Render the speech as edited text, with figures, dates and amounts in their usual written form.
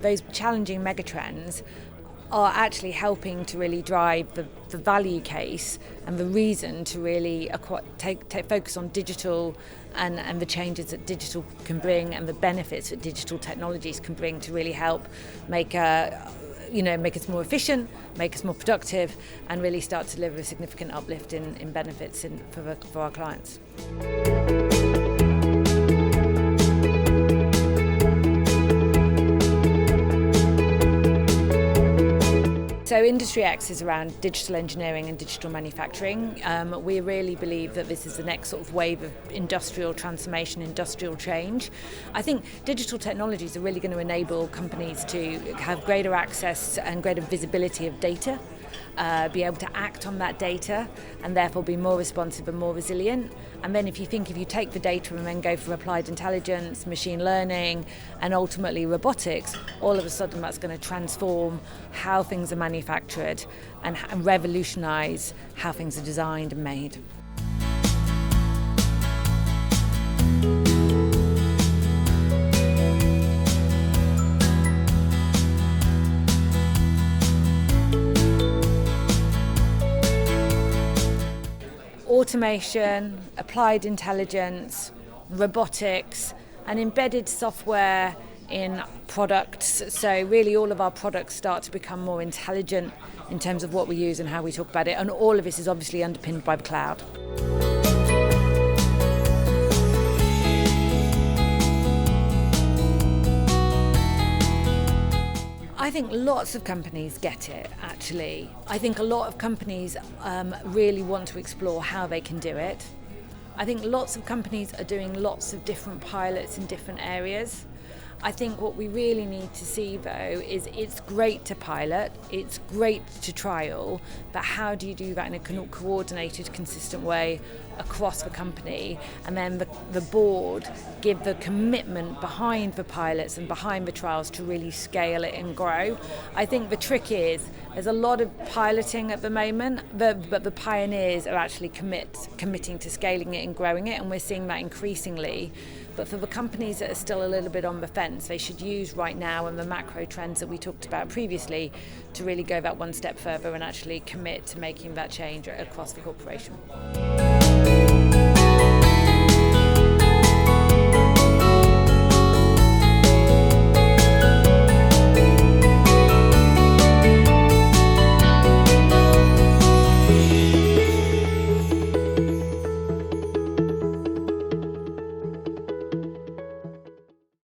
those challenging megatrends are actually helping to really drive the value case and the reason to really take focus on digital and the changes that digital can bring and the benefits that digital technologies can bring to really help make us more efficient, make us more productive, and really start to deliver a significant uplift in benefits for our clients. So Industry X is around digital engineering and digital manufacturing. We really believe that this is the next sort of wave of industrial transformation, industrial change. I think digital technologies are really going to enable companies to have greater access and greater visibility of data, be able to act on that data and therefore be more responsive and more resilient. And then if you take the data and then go for applied intelligence, machine learning and ultimately robotics, all of a sudden that's going to transform how things are manufactured and revolutionise how things are designed and made. Automation, applied intelligence, robotics, and embedded software in products. So really all of our products start to become more intelligent in terms of what we use and how we talk about it. And all of this is obviously underpinned by the cloud. I think lots of companies get it, actually. I think a lot of companies really want to explore how they can do it. I think lots of companies are doing lots of different pilots in different areas. I think what we really need to see, though, is it's great to pilot, it's great to trial, but how do you do that in a coordinated, consistent way across the company? And then the board give the commitment behind the pilots and behind the trials to really scale it and grow. I think the trick is there's a lot of piloting at the moment, but the pioneers are actually committing to scaling it and growing it, and we're seeing that increasingly. But for the companies that are still a little bit on the fence, they should use right now and the macro trends that we talked about previously to really go that one step further and actually commit to making that change across the corporation.